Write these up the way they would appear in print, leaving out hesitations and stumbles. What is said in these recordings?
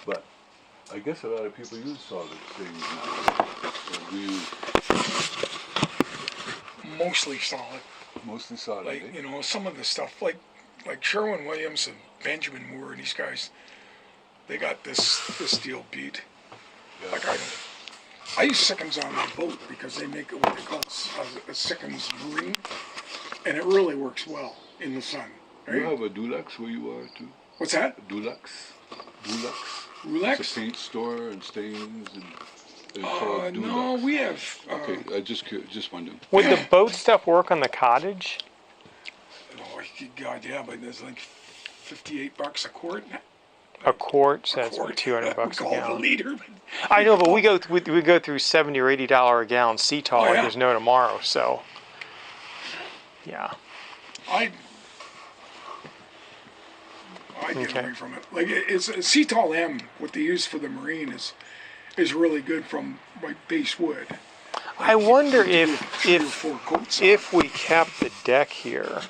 But I guess a lot of people use solid stains now. We use Mostly solid. mostly solid. Like, eh? you know, some of the stuff, like Sherwin Williams and Benjamin Moore, these guys, they got this deal beat. Yeah. Like I use Sickens on my boat because they make it what they call a Sickens marine, and it really works well in the sun. Right? You have a Dulux where you are too? What's that? Dulux? Rulex? It's a paint store and stains and it's called Dulux. No, we have. Okay, I just wondering. Would the boat stuff work on the cottage? Oh, God, yeah, but there's like $58 a quart. A quart, so that's what, $200 a Call it a gallon. liter. I know, but we go through $70 or $80 a gallon Cetal Oh, like yeah. there's no tomorrow. So, yeah. I get Okay. away from it. Like it's Cetal M. What they use for the marine is really good from like base wood. I wonder You do if 3 or 4 coats on if we kept the deck here,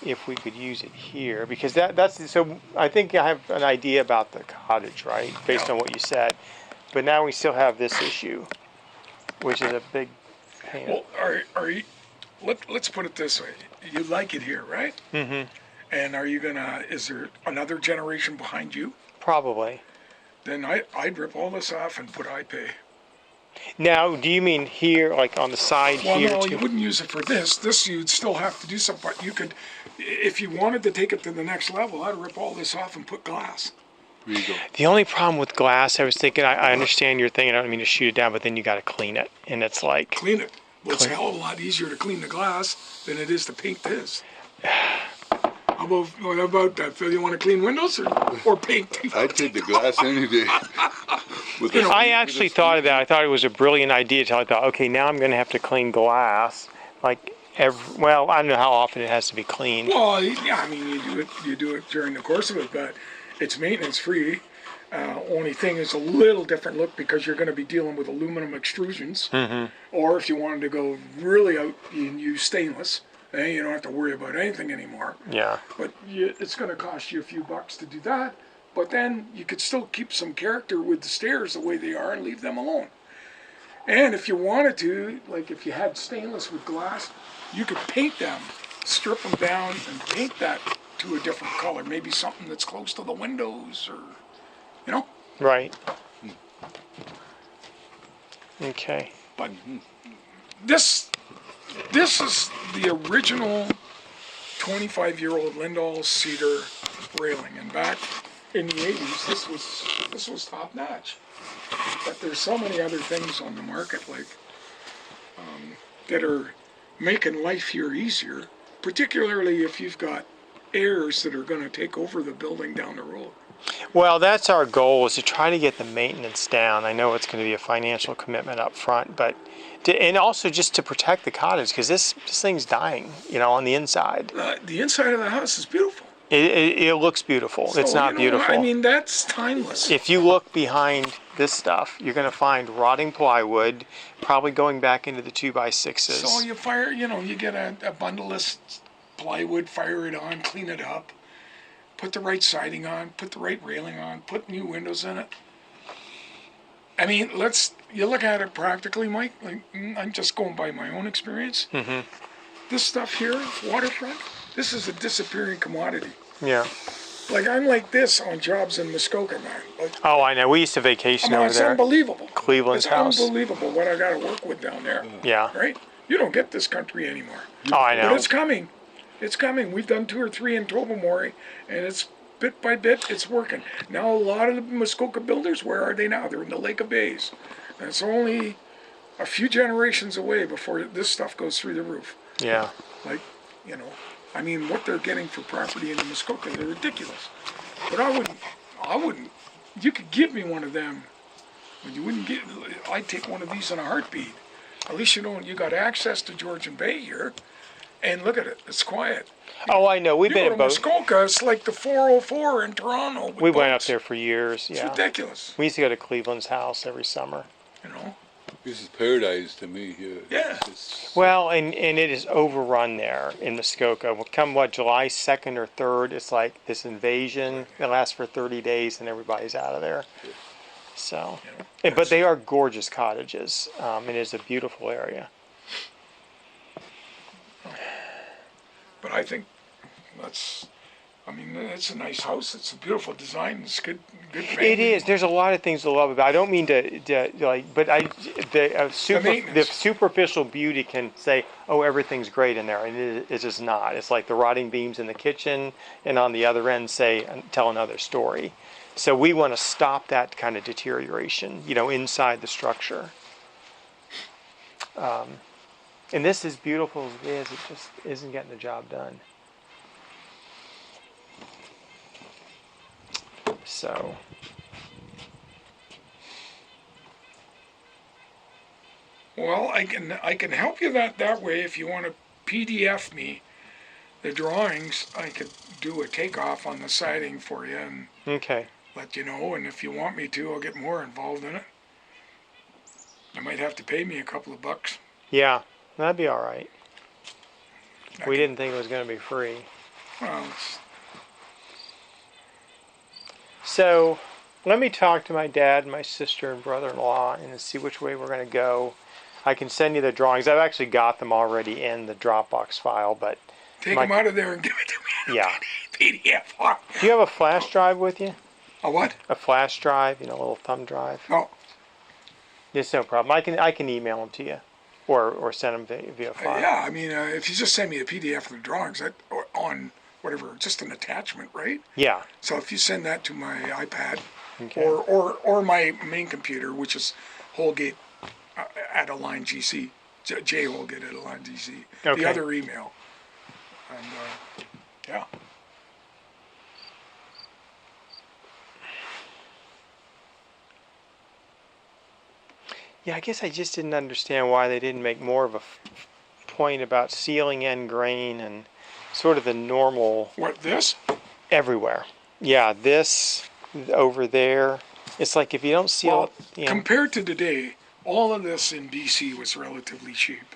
if we could use it here, because that's so. I think I have an idea about the cottage, right, based Yeah. on what you said. But now we still have this issue, which is a big pain. Well, are you? Let's put it this way: you like it here, right? Mm-hmm. And are you gonna? Is there another generation behind you? Probably. Then I'd rip all this off and put iPay. Now, do you mean here, like on the side Well, here? no, too? you wouldn't use it for this. This you'd still have to do something. But you could, if you wanted to take it to the next level, I'd rip all this off and put glass. There you go. The only problem with glass, I was thinking, I understand your thing, I don't mean to shoot it down, but then you got to clean it, and it's like, Clean it. Well, it's a hell of a lot easier to clean the glass than it is to paint this. What about that, Phil? You want to clean windows or paint? I'd take the glass any day. With a- I actually thought of that. I thought it was a brilliant idea until I thought, okay, now I'm going to have to clean glass, like well, I don't know how often it has to be cleaned. Well, yeah, I mean, you do it during the course of it, but it's maintenance free. Only thing is a little different look because you're going to be dealing with aluminum extrusions. Mm-hmm. Or if you wanted to go really out, you can use stainless. Then you don't have to worry about anything anymore. Yeah. But it's going to cost you a few bucks to do that. But then you could still keep some character with the stairs the way they are and leave them alone. And if you wanted to, like if you had stainless with glass, you could paint them, strip them down, and paint that to a different color. Maybe something that's close to the windows, or you know. Right. Okay. But this is the original 25-year-old Lindal Cedar railing, and back in the 80s, this was top notch. But there's so many other things on the market, like that are making life here easier, particularly if you've got heirs that are going to take over the building down the road. Well, that's our goal, is to try to get the maintenance down. I know it's going to be a financial commitment up front, but and also just to protect the cottage, because this thing's dying, you know, on the inside. The inside of the house is beautiful. It looks beautiful. So, it's not beautiful. I mean, that's timeless. If you look behind this stuff, you're going to find rotting plywood, probably going back into the 2x6s. So you fire, you get a bundle of plywood, fire it on, clean it up, put the right siding on, put the right railing on, put new windows in it. I mean, you look at it practically, Mike. Like, I'm just going by my own experience. Mm-hmm. This stuff here, waterfront, this is a disappearing commodity. Yeah. Like, I'm like this on jobs in Muskoka, man. Like, Oh, I know. We used to vacation over it's there. unbelievable. Cleveland's it's house. unbelievable what I got to work with down there. Yeah. Right? You don't get this country anymore. Oh, I know. But it's coming. It's coming. We've done 2 or 3 in Tobermory, and it's bit by bit, it's working. Now, a lot of the Muskoka builders, where are they now? They're in the Lake of Bays. And it's only a few generations away before this stuff goes through the roof. Yeah. Like, I mean, what they're getting for property in the Muskoka, they're ridiculous. But I wouldn't, you could give me one of them, but you wouldn't I'd take one of these in a heartbeat. At least you got access to Georgian Bay here, and look at it, it's quiet. Oh, I know. We've You been go in to both. Muskoka, it's like the 404 in Toronto. We went up boats. there for years. It's Yeah. ridiculous, We used to go to Cleveland's house every summer. This is paradise to me here. Yeah. Well, and it is overrun there in Muskoka. Come July 2nd or 3rd, it's like this invasion that lasts for 30 days and everybody's out of there. So, but they are gorgeous cottages. It is a beautiful area. But I think it's a nice house. It's a beautiful design. It's good family. It is. There's a lot of things to love about it. I don't mean to like, but the superficial beauty can say, oh, everything's great in there, and it is not. It's like the rotting beams in the kitchen, and on the other end, tell another story. So we want to stop that kind of deterioration, inside the structure. And this is beautiful as it is. It just isn't getting the job done. So, well, I can help you that way if you want to PDF me the drawings. I could do a takeoff on the siding for you and okay. let you know. And if you want me to, I'll get more involved in it. You might have to pay me a couple of bucks. Yeah, that'd be all right. We didn't think it was going to be free. Well, so let me talk to my dad, my sister, and brother-in-law and see which way we're going to go. I can send you the drawings. I've actually got them already in the Dropbox file, but take them out of there and give it to me. Yeah. PDF. Do you have a flash drive with you? A what? A flash drive, a little thumb drive. No. It's no problem. I can email them to you, or send them via file. Yeah, if you just send me a PDF of the drawings on whatever, just an attachment, right? Yeah. So if you send that to my iPad, Okay. or my main computer, which is Holgate at Aline GC, J Holgate at Aline GC, Okay. the other email, and yeah. Yeah, I guess I just didn't understand why they didn't make more of a point about sealing end grain and sort of the normal What, this? everywhere. Yeah, this over there. It's like if you don't seal it. Compared to today, all of this in BC was relatively cheap.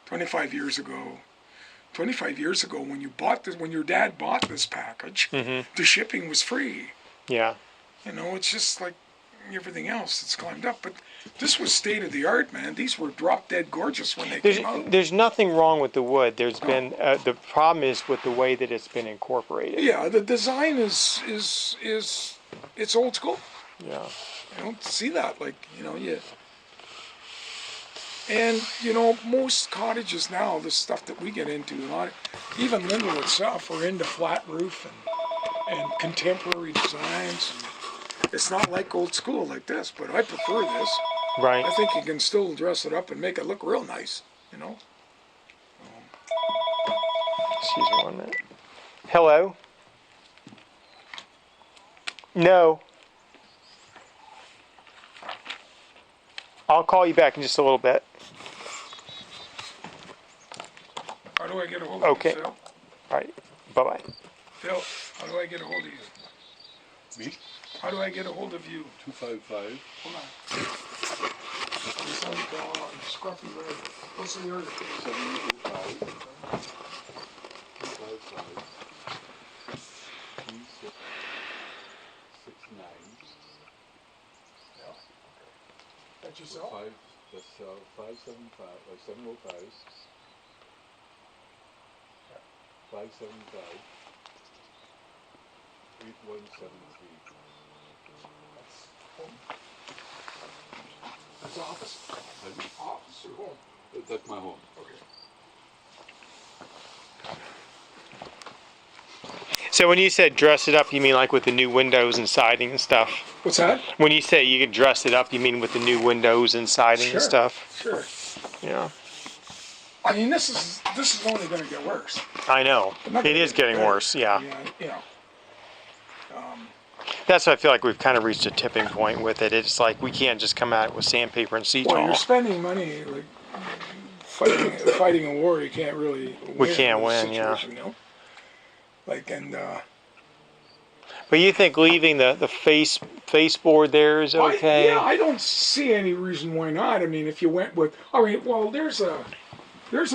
25 years ago, when your dad bought this package, the shipping was free. Yeah. It's just like everything else that's climbed up. But this was state of the art, man. These were drop dead gorgeous when they came out. There's nothing wrong with the wood. There's been the problem is with the way that it's been incorporated. Yeah, the design is it's old school. Yeah. I don't see that And most cottages now, the stuff that we get into, even Lindal itself, are into flat roof and contemporary designs. It's not like old school like this, but I prefer this. Right. I think you can still dress it up and make it look real nice, Excuse me 1 minute. Hello? No. I'll call you back in just a little bit. How do I get a hold of you, Phil? All right. Bye-bye. Phil, how do I get a hold of you? Me? How do I get a hold of you? 255. Hold on. It's like Scruffy Road. What's the order? 785. 255. 3669. Yeah. That's yourself? That's 575, 705. 575. 8173. That's office. Office or home? That's my home. Okay. So when you said dress it up, you mean like with the new windows and siding and stuff? What's that? When you say you could dress it up, you mean with the new windows and siding and stuff? Sure. Yeah. This is only going to get worse. I know. It is getting worse, yeah. That's why I feel like we've kind of reached a tipping point with it. It's like we can't just come at it with sandpaper and Well, you're Cetal. spending money fighting a war you can't really win. We can't win, yeah. But you think leaving the face baseboard there is okay. Yeah, I don't see any reason why not. I mean, if you went with, I mean, well, there's a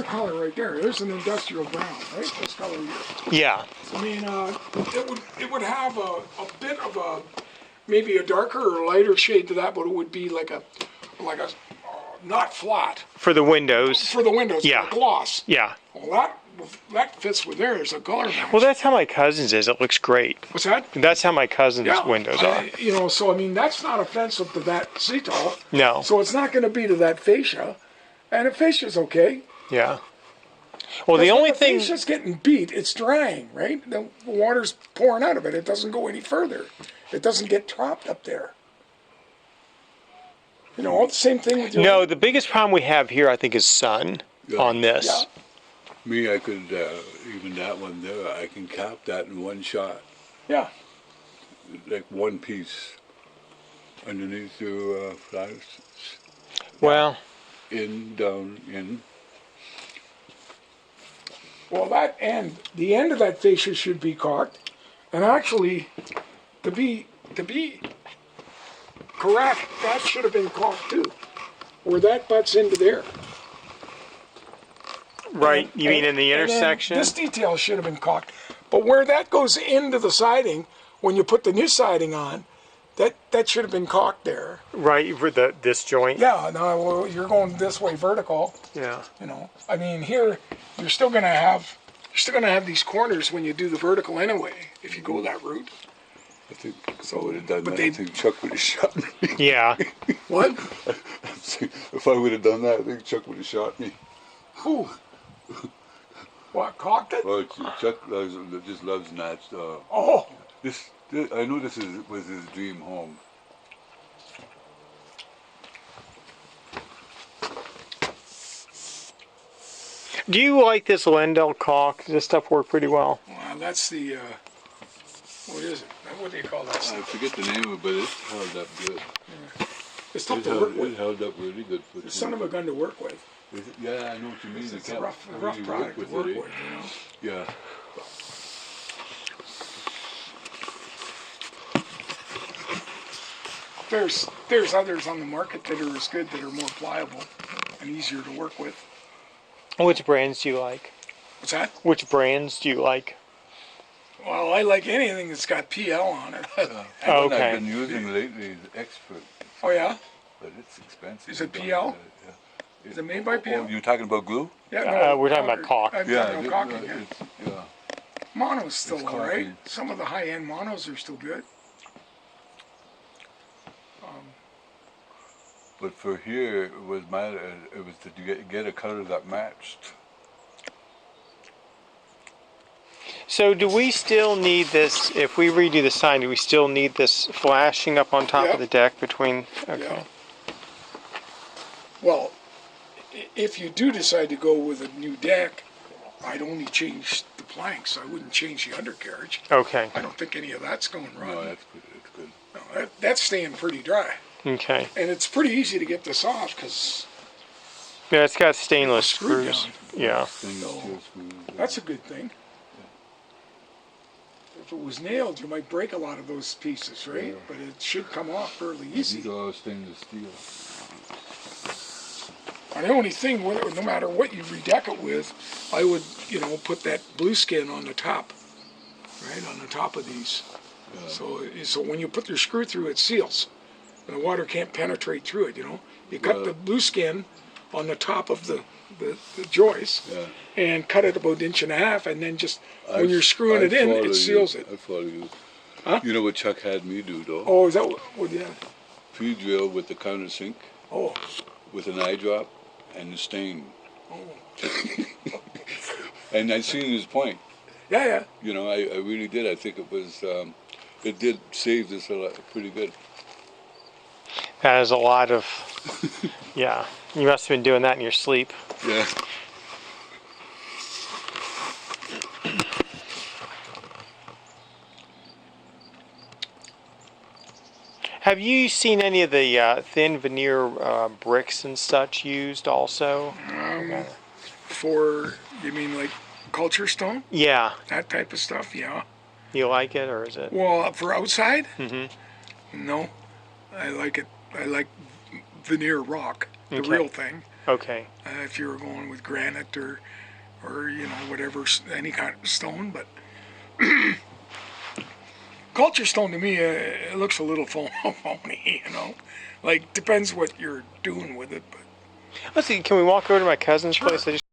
color right there. There's an industrial brown, right? This color here. Yeah. I mean, it would have a bit of a, maybe a darker or lighter shade to that, but it would be like a not flat. For the windows. For the windows, Yeah. like a gloss. Yeah. Well, that fits with theirs, a color match. Well, that's how my cousin's is. It looks great. What's that? That's how my cousin's windows are. You know, so I mean, that's not offensive to that CETO. No. So it's not going to be to that fascia, and the fascia's okay. Yeah. Well, the only thing. The fascia's getting beat. It's drying, right? The water's pouring out of it. It doesn't go any further. It doesn't get trapped up there. You know, all the same thing with your... No, the biggest problem we have here, I think, is sun on this. Yeah. Me, I could, even that one there, I can cap that in one shot. Yeah. Like one piece underneath your flowers. Well. In, down, in. Well, the end of that fascia should be caulked. And actually, to be correct, that should have been caulked too. Where that butts into there. Right, you mean in the intersection? This detail should have been caulked. But where that goes into the siding, when you put the new siding on, that should have been caulked there. Right, for this joint? Yeah, no, well, you're going this way vertical. Yeah. You know, I mean, here, you're still gonna have these corners when you do the vertical anyway, if you go that route. I think so. Would have done But that. I think Chuck would have shot me. Yeah. What? If I would have done that, I think Chuck would have shot me. Who? What, caulked it? Well, Chuck just loves Natch. Oh. This, I know this was his dream home. Do you like this Lindal caulk? Does this stuff work pretty well? Well, that's the, what is it? What do you call that I stuff? forget the name of it, but it held up good. It's tough to work It with. held up really good. For It's son of a gun to work with. Yeah, I know what you mean. It's a rough product to work with, you know? Yeah. There's others on the market that are as good, that are more pliable and easier to work with. Which brands do you like? What's that? Which brands do you like? Well, I like anything that's got PL on it. Oh, One okay. I've been using lately is Expert, Oh yeah? but it's expensive. Is it PL? Yeah. Is it made by PL? Oh, you're talking about glue? Yeah, we're talking about caulk. I'm Yeah. talking about caulking, yeah. Yeah. Mono's still It's all right. caulking. Some of the high-end monos are still good. But for here, it was to get a color that matched. So do we still need this, if we redo the sign, do we still need this flashing up on top Yeah. of the deck between, okay. Yeah. Well, if you do decide to go with a new deck, I'd only change the planks. I wouldn't change the undercarriage. Okay, I don't think any of that's going No, wrong. that's good. That's good. No, that's staying pretty dry. okay. And it's pretty easy to get this off because Yeah, it's got stainless Screw screws. down. Yeah. Things No. still screws. that's a good thing. If it was nailed, you might break a lot of those pieces, right? Yeah. But it should come off fairly These easy. are all stainless steel. And the only thing, no matter what you redeck it with, I would, put that blue skin on the top, right, on the top of these. Yeah. So when you put your screw through, it seals. And the water can't penetrate through it, You cut the blue skin on the top of the joist Yeah. and cut it about 1.5 inches, and then just, when you're screwing it in, it seals it. I follow you. Huh? You know what Chuck had me do, though? Oh, is that what yeah. Pre-drill with the countersink, Oh, with an eye drop, and the stain. oh. And I seen his point. Yeah. I really did. I think it was, it did save this a lot, pretty good. That is a lot of, yeah. You must have been doing that in your sleep. Yeah. Have you seen any of the thin veneer bricks and such used also? You mean like culture stone? Yeah. That type of stuff, yeah. You like it, or is it? Well, for outside? No, I like it. I like veneer rock, the Okay. real thing. Okay. If you were going with granite or whatever, any kind of stone, but culture stone to me, it looks a little phony, Like, depends what you're doing with it, but Let's see. Can we walk over to my cousin's place? I just